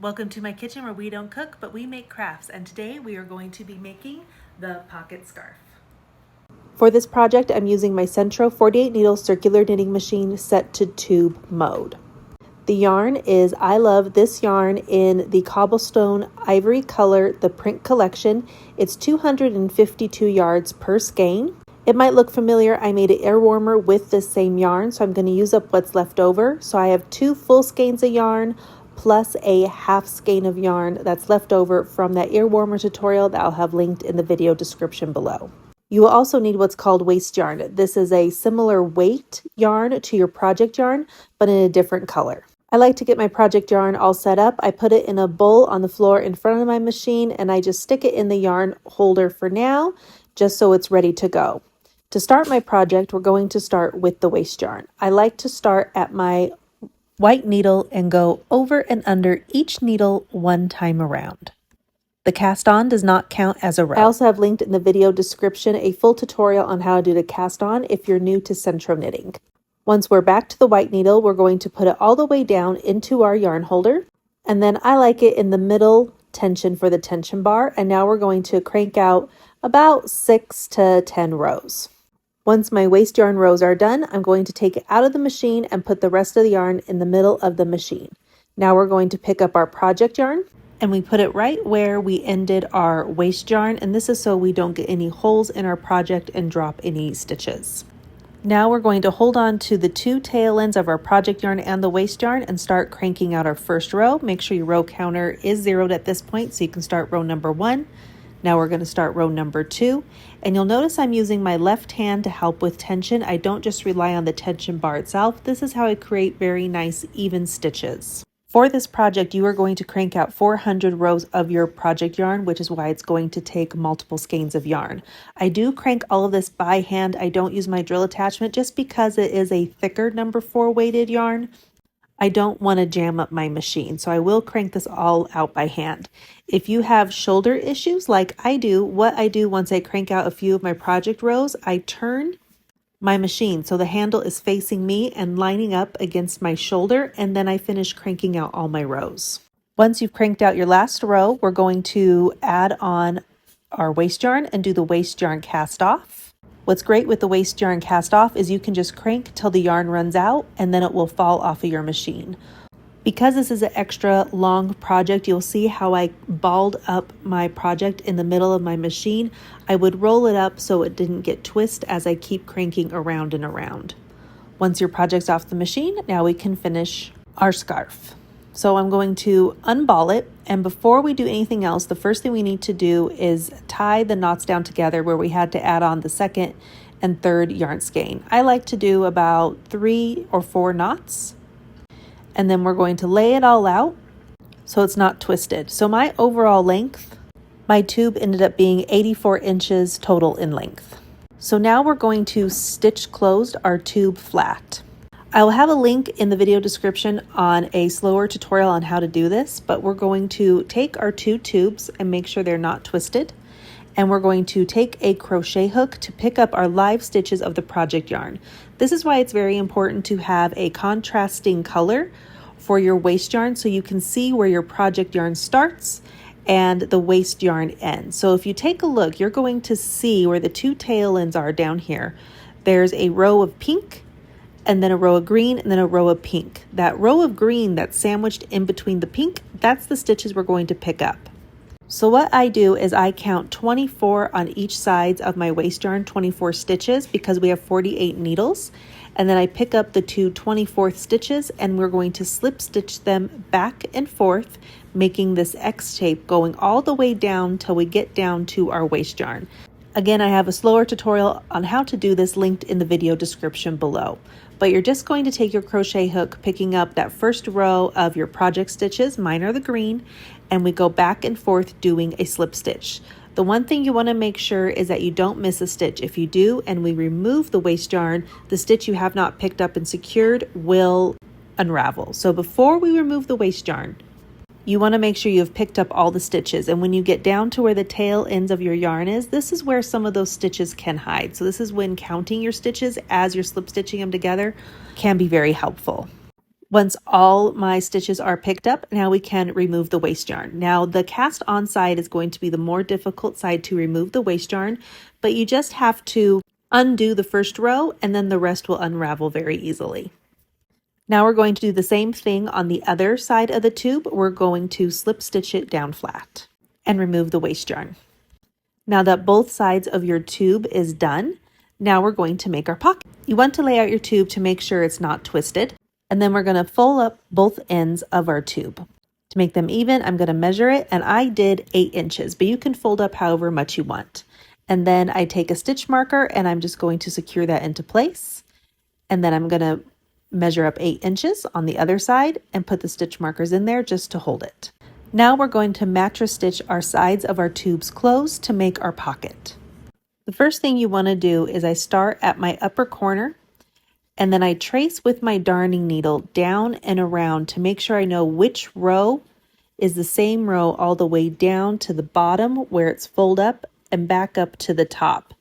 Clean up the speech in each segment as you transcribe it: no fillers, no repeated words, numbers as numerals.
Welcome to my kitchen where we don't cook, but we make crafts, and today we are going to be making the pocket scarf. For this project, I'm using my Sentro 48 needle circular knitting machine set to tube mode. The yarn is I Love This Yarn in the Cobblestone Ivory color, the print collection. It's 252 yards per skein. It might look familiar. I made an air warmer with this same yarn, so I'm going to use up what's left over. So I have 2 full skeins of yarn plus a half skein of yarn that's left over from that ear warmer tutorial that I'll have linked in the video description below. You will also need what's called waste yarn. This is a similar weight yarn to your project yarn, but in a different color. I like to get my project yarn all set up. I put it in a bowl on the floor in front of my machine, and I just stick it in the yarn holder for now, just so it's ready to go. To start my project, we're going to start with the waste yarn. I like to start at my white needle and go over and under each needle one time around. The cast on does not count as a row. I also have linked in the video description a full tutorial on how to do the cast on if you're new to Sentro knitting. Once we're back to the white needle, we're going to put it all the way down into our yarn holder, and then I like it in the middle tension for the tension bar, and now we're going to crank out about 6 to 10 rows. Once my waste yarn rows are done, I'm going to take it out of the machine and put the rest of the yarn in the middle of the machine. Now we're going to pick up our project yarn, and we put it right where we ended our waste yarn, and this is so we don't get any holes in our project and drop any stitches. Now we're going to hold on to the 2 tail ends of our project yarn and the waste yarn and start cranking out our first row. Make sure your row counter is zeroed at this point so you can start row number 1. Now we're going to start row number 2, and you'll notice I'm using my left hand to help with tension. I don't just rely on the tension bar itself. This is how I create very nice even stitches. For this project, you are going to crank out 400 rows of your project yarn, which is why it's going to take multiple skeins of yarn. I do crank all of this by hand. I don't use my drill attachment just because it is a thicker number 4 weighted yarn. I don't want to jam up my machine, so I will crank this all out by hand. If you have shoulder issues like I do, what I do once I crank out a few of my project rows, I turn my machine so the handle is facing me and lining up against my shoulder, and then I finish cranking out all my rows. Once you've cranked out your last row, we're going to add on our waste yarn and do the waste yarn cast off. What's great with the waste yarn cast off is you can just crank till the yarn runs out and then it will fall off of your machine. Because this is an extra long project, you'll see how I balled up my project in the middle of my machine. I would roll it up so it didn't get twisted as I keep cranking around and around. Once your project's off the machine, now we can finish our scarf. So I'm going to unball it, and before we do anything else, the first thing we need to do is tie the knots down together where we had to add on the second and third yarn skein. I like to do about 3 or 4 knots, and then we're going to lay it all out so it's not twisted. So my overall length, my tube ended up being 84 inches total in length. So now we're going to stitch closed our tube flat. I will have a link in the video description on a slower tutorial on how to do this, but we're going to take our 2 tubes and make sure they're not twisted. And we're going to take a crochet hook to pick up our live stitches of the project yarn. This is why it's very important to have a contrasting color for your waste yarn so you can see where your project yarn starts and the waste yarn ends. So if you take a look, you're going to see where the 2 tail ends are down here. There's a row of pink, and then a row of green, and then a row of pink. That row of green that's sandwiched in between the pink, that's the stitches we're going to pick up. So what I do is I count 24 on each sides of my waste yarn, 24 stitches, because we have 48 needles. And then I pick up the 2 24th stitches, and we're going to slip stitch them back and forth, making this X shape going all the way down till we get down to our waste yarn. Again, I have a slower tutorial on how to do this linked in the video description below. But you're just going to take your crochet hook, picking up that first row of your project stitches, mine are the green, and we go back and forth doing a slip stitch. The one thing you want to make sure is that you don't miss a stitch. If you do, and we remove the waste yarn, the stitch you have not picked up and secured will unravel. So before we remove the waste yarn, you want to make sure you've picked up all the stitches, and when you get down to where the tail ends of your yarn is, this is where some of those stitches can hide. So this is when counting your stitches as you're slip stitching them together can be very helpful. Once all my stitches are picked up, now we can remove the waste yarn. Now the cast on side is going to be the more difficult side to remove the waste yarn, but you just have to undo the first row and then the rest will unravel very easily. Now we're going to do the same thing on the other side of the tube. We're going to slip stitch it down flat and remove the waste yarn. Now that both sides of your tube is done, now we're going to make our pocket. You want to lay out your tube to make sure it's not twisted, and then we're going to fold up both ends of our tube. To make them even, I'm going to measure it, and I did 8 inches, but you can fold up however much you want. And then I take a stitch marker and I'm just going to secure that into place. And then I'm going to measure up 8 inches on the other side and put the stitch markers in there just to hold it. Now we're going to mattress stitch our sides of our tubes closed to make our pocket. The first thing you want to do is I start at my upper corner and then I trace with my darning needle down and around to make sure I know which row is the same row all the way down to the bottom where it's fold up and back up to the top.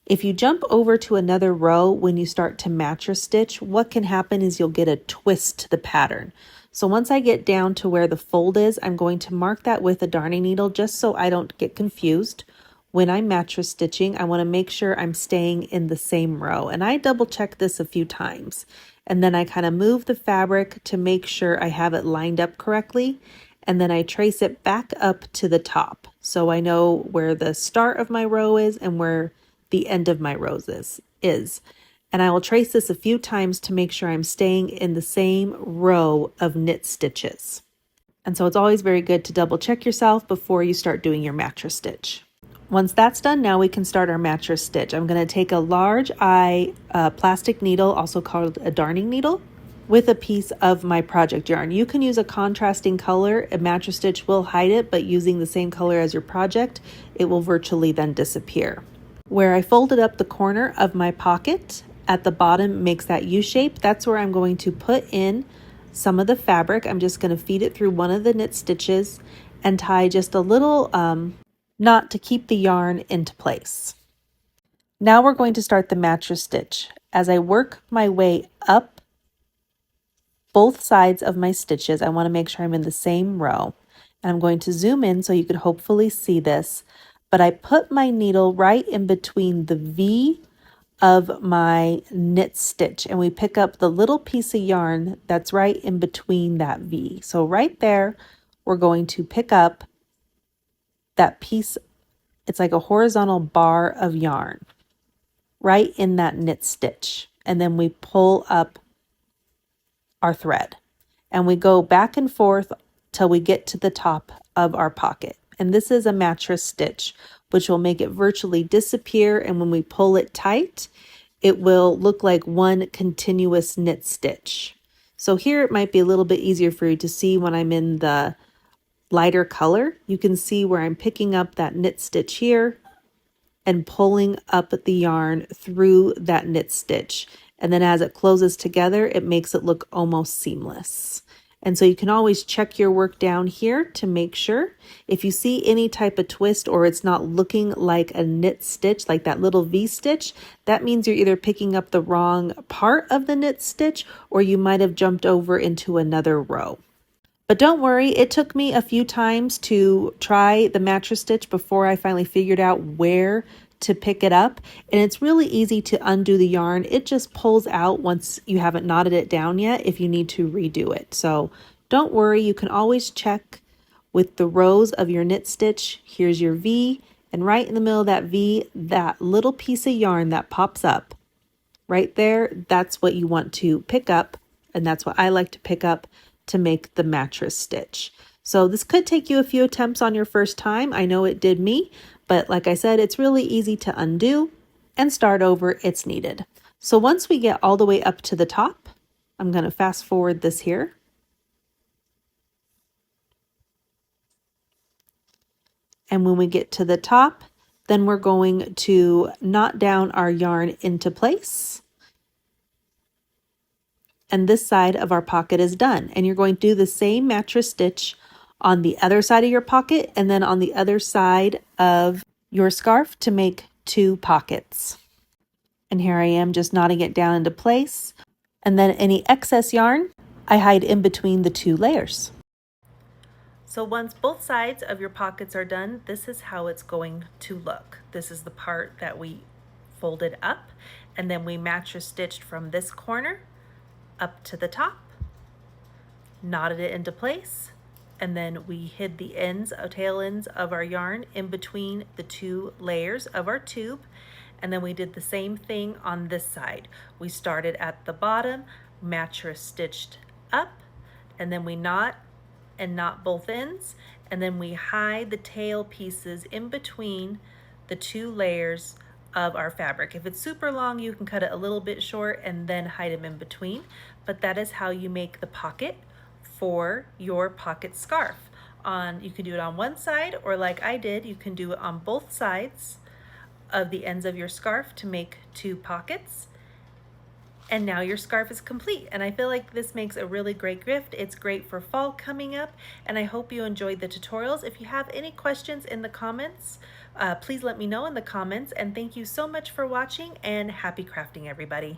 If you jump over to another row when you start to mattress stitch, what can happen is you'll get a twist to the pattern. So once I get down to where the fold is, I'm going to mark that with a darning needle just so I don't get confused. When I'm mattress stitching, I want to make sure I'm staying in the same row. And I double check this a few times. And then I kind of move the fabric to make sure I have it lined up correctly. And then I trace it back up to the top. So I know where the start of my row is and where the end of my rows is. And I will trace this a few times to make sure I'm staying in the same row of knit stitches. And so it's always very good to double check yourself before you start doing your mattress stitch. Once that's done, now we can start our mattress stitch. I'm going to take a large eye plastic needle, also called a darning needle, with a piece of my project yarn. You can use a contrasting color. A mattress stitch will hide it, but using the same color as your project, it will virtually then disappear. Where I folded up the corner of my pocket at the bottom makes that U shape. That's where I'm going to put in some of the fabric. I'm just going to feed it through one of the knit stitches and tie just a little knot to keep the yarn into place. Now we're going to start the mattress stitch. As I work my way up both sides of my stitches, I want to make sure I'm in the same row. And I'm going to zoom in so you can hopefully see this. But I put my needle right in between the V of my knit stitch, and we pick up the little piece of yarn that's right in between that V. So right there, we're going to pick up that piece. It's like a horizontal bar of yarn right in that knit stitch. And then we pull up our thread and we go back and forth till we get to the top of our pocket. And this is a mattress stitch, which will make it virtually disappear. And when we pull it tight, it will look like one continuous knit stitch. So here it might be a little bit easier for you to see when I'm in the lighter color. You can see where I'm picking up that knit stitch here and pulling up the yarn through that knit stitch. And then as it closes together, it makes it look almost seamless. And so you can always check your work down here to make sure. If you see any type of twist or it's not looking like a knit stitch, like that little V stitch, that means you're either picking up the wrong part of the knit stitch or you might have jumped over into another row. But don't worry, it took me a few times to try the mattress stitch before I finally figured out where to pick it up. And it's really easy to undo the yarn. It just pulls out once you haven't knotted it down yet if you need to redo it. So don't worry, you can always check with the rows of your knit stitch. Here's your V, and right in the middle of that V, that little piece of yarn that pops up right there, that's what you want to pick up. And that's what I like to pick up to make the mattress stitch. So this could take you a few attempts on your first time. I know it did me, but like I said, it's really easy to undo and start over it's needed. So once we get all the way up to the top, I'm going to fast forward this here. And when we get to the top, then we're going to knot down our yarn into place. And this side of our pocket is done. And you're going to do the same mattress stitch on the other side of your pocket and then on the other side of your scarf to make 2 pockets. And here I am just knotting it down into place. And then any excess yarn, I hide in between the two layers. So once both sides of your pockets are done, this is how it's going to look. This is the part that we folded up, and then we mattress stitched from this corner up to the top, knotted it into place, and then we hid the tail ends of our yarn in between the two layers of our tube. And then we did the same thing on this side. We started at the bottom, mattress stitched up, and then we knot both ends, and then we hide the tail pieces in between the two layers of our fabric. If it's super long, you can cut it a little bit short and then hide them in between, but that is how you make the pocket for your pocket scarf. You can do it on one side, or like I did, you can do it on both sides of the ends of your scarf to make two pockets. And now your scarf is complete. And I feel like this makes a really great gift. It's great for fall coming up, and I hope you enjoyed the tutorials. If you have any questions in the comments, please let me know in the comments. And thank you so much for watching, and happy crafting, everybody.